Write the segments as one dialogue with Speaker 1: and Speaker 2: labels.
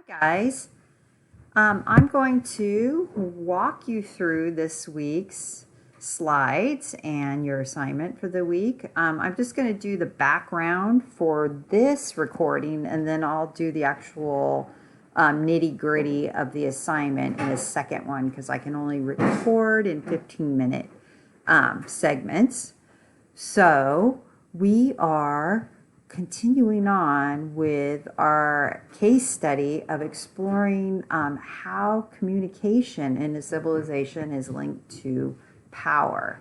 Speaker 1: Hi, guys. I'm going to walk you through this week's slides and your assignment for the week. I'm just going to do the background for this recording, and then I'll do the actual nitty gritty of the assignment in a second one because I can only record in 15-minute segments. So we are continuing on with our case study of exploring how communication in a civilization is linked to power.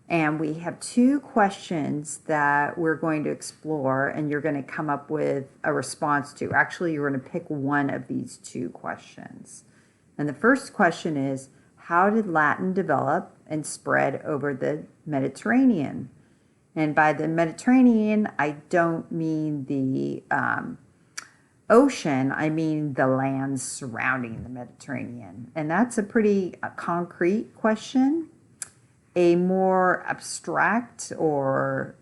Speaker 1: And we have two questions that we're going to explore, and you're going to come up with a response to. Actually, you're going to pick one of these two questions. And the first question is, how did Latin develop and spread over the Mediterranean? And by the Mediterranean, I don't mean the ocean, I mean the lands surrounding the Mediterranean. And that's a pretty concrete question. A more abstract or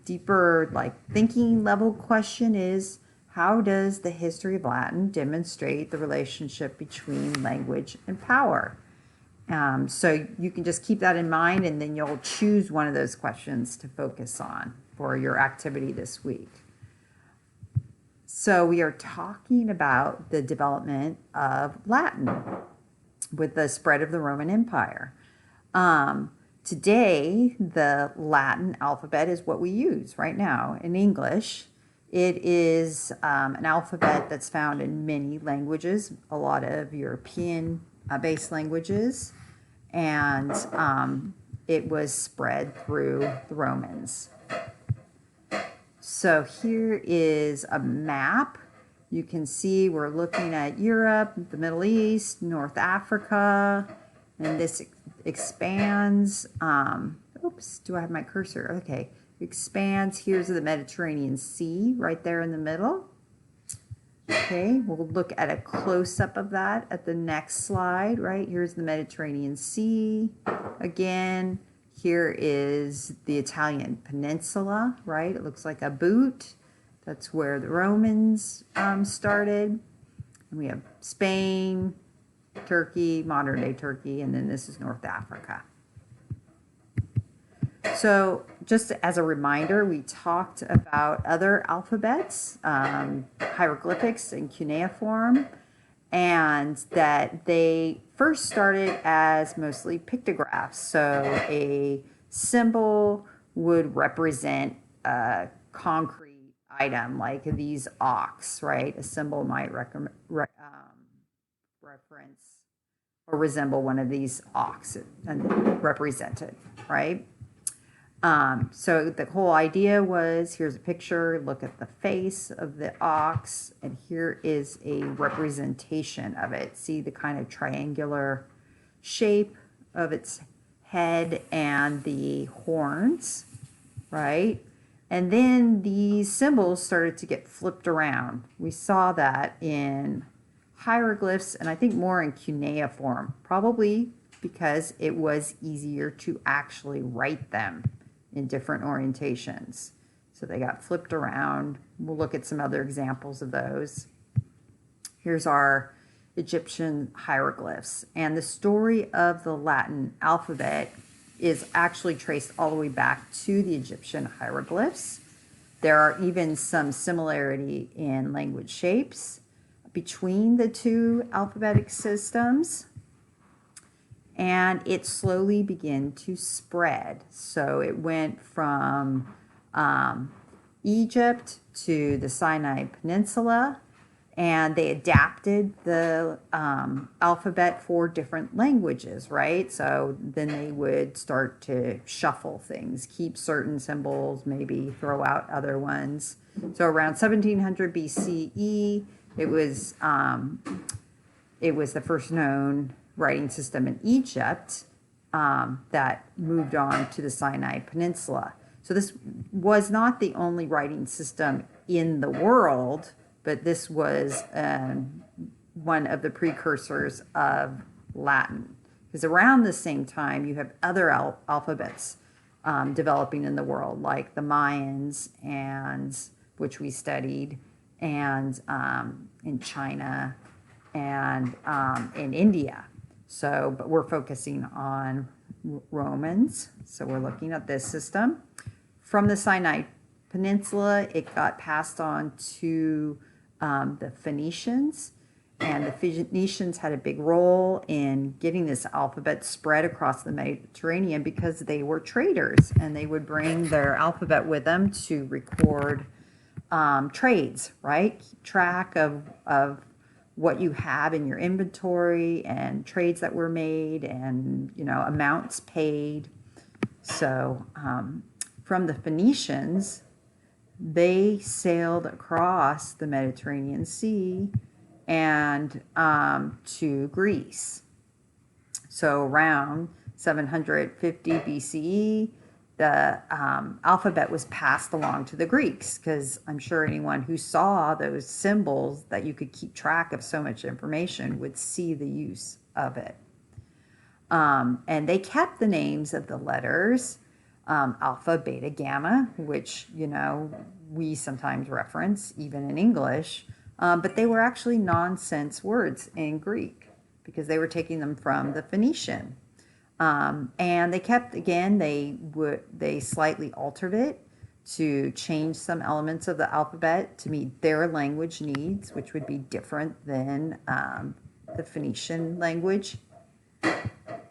Speaker 1: deeper, like thinking level question is, how does the history of Latin demonstrate the relationship between language and power? So you can just keep that in mind, and then you'll choose one of those questions to focus on for your activity this week. So we are talking about the development of Latin with the spread of the Roman Empire. Today, the Latin alphabet is what we use right now in English. It is an alphabet that's found in many languages, a lot of European based languages, and it was spread through the Romans. So here is a map. You can see we're looking at Europe, the Middle East, North Africa, and this expands. Oops, do I have my cursor? Okay, expands. Here's the Mediterranean Sea right there in the middle. Okay, we'll look at a close-up of that at the next slide, right? Here's the Mediterranean Sea. Again, here is the Italian peninsula, right? It looks like a boot. That's where the Romans started. And we have Spain, Turkey, modern-day Turkey, and then this is North Africa. So just as a reminder, we talked about other alphabets, hieroglyphics and cuneiform, and that they first started as mostly pictographs. So a symbol would represent a concrete item, like these ox, right? A symbol might reference or resemble one of these ox and represent it, right? So the whole idea was, here's a picture, look at the face of the ox, and here is a representation of it. See the kind of triangular shape of its head and the horns, right? And then these symbols started to get flipped around. We saw that in hieroglyphs, and I think more in cuneiform, probably because it was easier to actually write them in different orientations. So they got flipped around. We'll look at some other examples of those. Here's our Egyptian hieroglyphs. And the story of the Latin alphabet is actually traced all the way back to the Egyptian hieroglyphs. There are even some similarity in language shapes between the two alphabetic systems. And it slowly began to spread. So it went from Egypt to the Sinai Peninsula, and they adapted the alphabet for different languages, right? So then they would start to shuffle things, keep certain symbols, maybe throw out other ones. So around 1700 BCE, it was the first known writing system in Egypt that moved on to the Sinai Peninsula. So this was not the only writing system in the world, but this was one of the precursors of Latin. Because around the same time, you have other alphabets developing in the world, like the Mayans, and which we studied, and in China and in India. So, but we're focusing on Romans. So we're looking at this system. From the Sinai Peninsula, it got passed on to the Phoenicians. And the Phoenicians had a big role in getting this alphabet spread across the Mediterranean because they were traders and they would bring their alphabet with them to record trades, right? Keep track of what you have in your inventory and trades that were made and, you know, amounts paid. So from the Phoenicians, they sailed across the Mediterranean Sea and to Greece. So around 750 BCE, the alphabet was passed along to the Greeks, because I'm sure anyone who saw those symbols that you could keep track of so much information would see the use of it. And they kept the names of the letters, alpha, beta, gamma, which, you know, we sometimes reference even in English. But they were actually nonsense words in Greek because they were taking them from the Phoenician. And they kept, again, they slightly altered it to change some elements of the alphabet to meet their language needs, which would be different than the Phoenician language.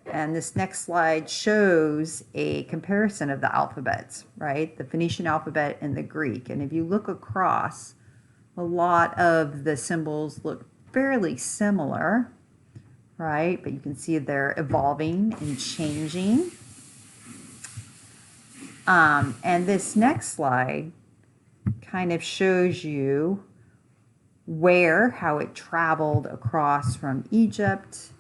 Speaker 1: And this next slide shows a comparison of the alphabets, right? The Phoenician alphabet and the Greek. And if you look across, a lot of the symbols look fairly similar, right? But you can see they're evolving and changing. And this next slide kind of shows you how it traveled across from Egypt to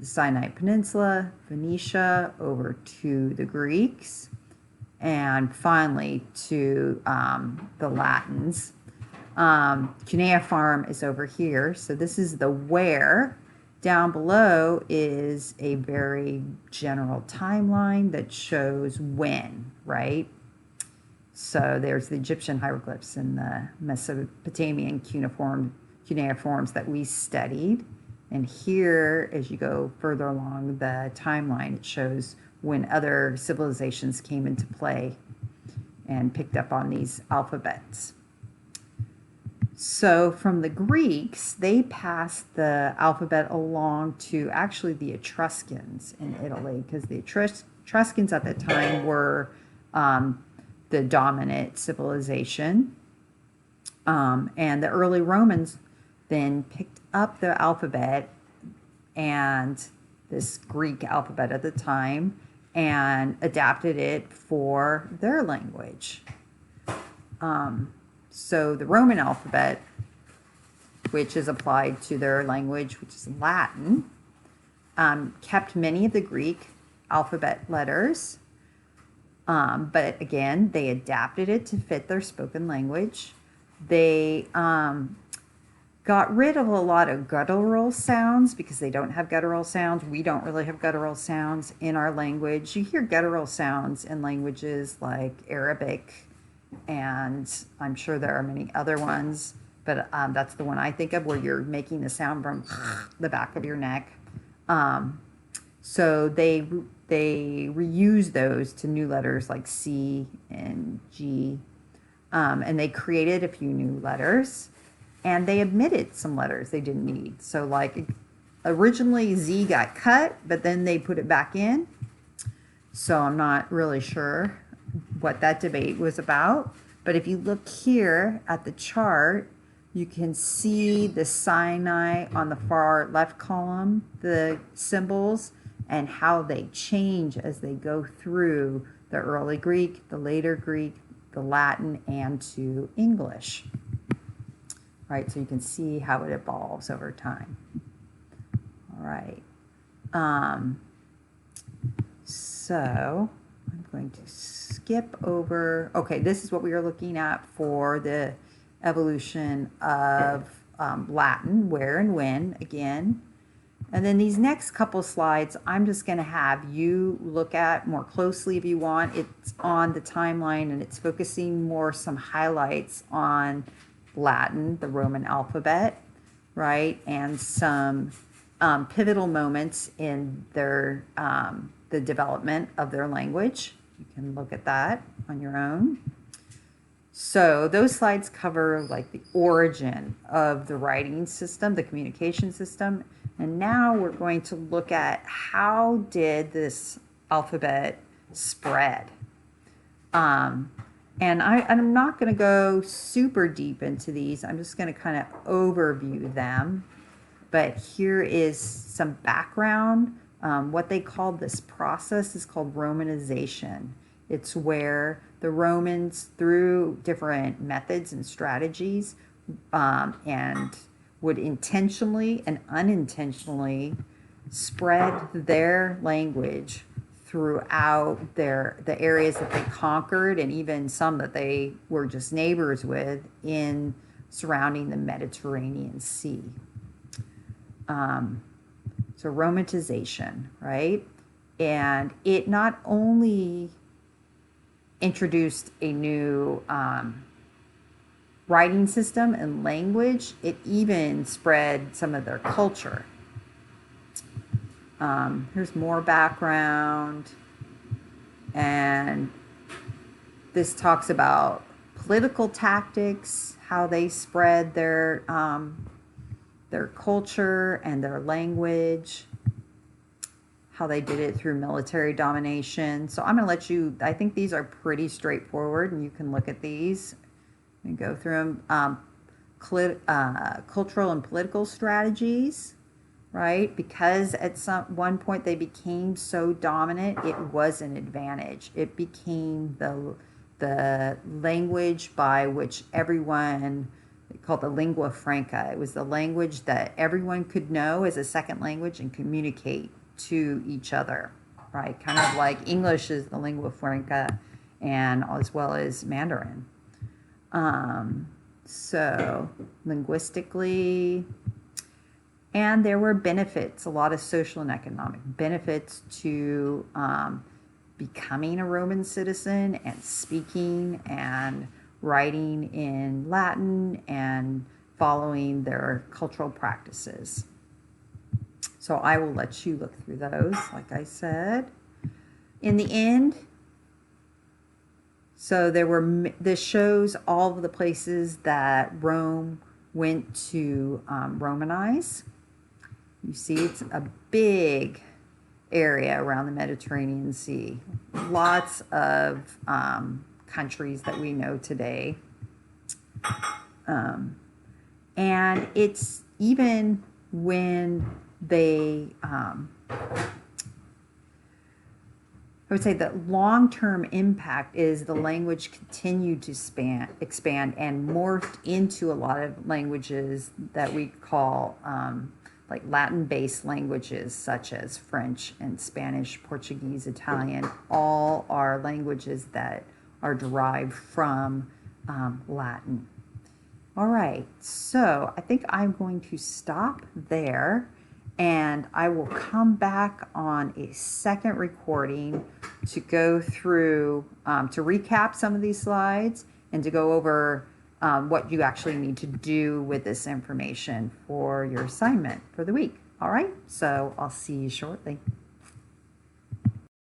Speaker 1: the Sinai Peninsula, Phoenicia, over to the Greeks, and finally to the Latins. Cuneiform is over here. So this is the where. Down below is a very general timeline that shows when, right? So there's the Egyptian hieroglyphs and the Mesopotamian cuneiforms that we studied. And here, as you go further along the timeline, it shows when other civilizations came into play and picked up on these alphabets. So from the Greeks, they passed the alphabet along to actually the Etruscans in Italy, because the Etruscans at that time were the dominant civilization. And the early Romans then picked up the alphabet and this Greek alphabet at the time and adapted it for their language. So the Roman alphabet, which is applied to their language, which is Latin, kept many of the Greek alphabet letters. But again, they adapted it to fit their spoken language. They got rid of a lot of guttural sounds because they don't have guttural sounds. We don't really have guttural sounds in our language. You hear guttural sounds in languages like Arabic, and I'm sure there are many other ones, but that's the one I think of, where you're making the sound from the back of your neck. So they reuse those to new letters like C and G, and they created a few new letters, and they omitted some letters they didn't need. So like originally Z got cut, but then they put it back in. So I'm not really sure what that debate was about. But if you look here at the chart, you can see the Sinai on the far left column, the symbols, and how they change as they go through the early Greek, the later Greek, the Latin, and to English. Right, so you can see how it evolves over time. All right. So I'm going to skip over. Okay, this is what we are looking at for the evolution of Latin, where and when, again. And then these next couple slides, I'm just going to have you look at more closely if you want. It's on the timeline, and it's focusing more some highlights on Latin, the Roman alphabet, right? And some pivotal moments in their the development of their language. You can look at that on your own. So those slides cover like the origin of the writing system, the communication system. And now we're going to look at how did this alphabet spread. And I'm not going to go super deep into these. I'm just going to kind of overview them. But here is some background. What they called this process is called Romanization. It's where the Romans, through different methods and strategies, and would intentionally and unintentionally spread their language throughout the areas that they conquered, and even some that they were just neighbors with in surrounding the Mediterranean Sea. So Romanization, right? And it not only introduced a new writing system and language, it even spread some of their culture. Here's more background, and this talks about political tactics, how they spread their culture and their language, how they did it through military domination. So I'm going to let you, I think these are pretty straightforward, and you can look at these and go through them. Cultural and political strategies, right? Because at one point they became so dominant, it was an advantage. It became the language by which everyone, called the lingua franca. It was the language that everyone could know as a second language and communicate to each other, right? Kind of like English is the lingua franca, and as well as Mandarin. So linguistically, and there were benefits, a lot of social and economic benefits to becoming a Roman citizen and speaking and writing in Latin and following their cultural practices. So I will let you look through those, like I said. In the end, so this shows all of the places that Rome went to Romanize. You see, it's a big area around the Mediterranean Sea. Lots of countries that we know today. And it's even when they, I would say the long-term impact is the language continued to expand and morphed into a lot of languages that we call like Latin-based languages, such as French and Spanish, Portuguese, Italian. All are languages that are derived from Latin. All right, so I think I'm going to stop there, and I will come back on a second recording to go through, to recap some of these slides and to go over what you actually need to do with this information for your assignment for the week. All right, so I'll see you shortly.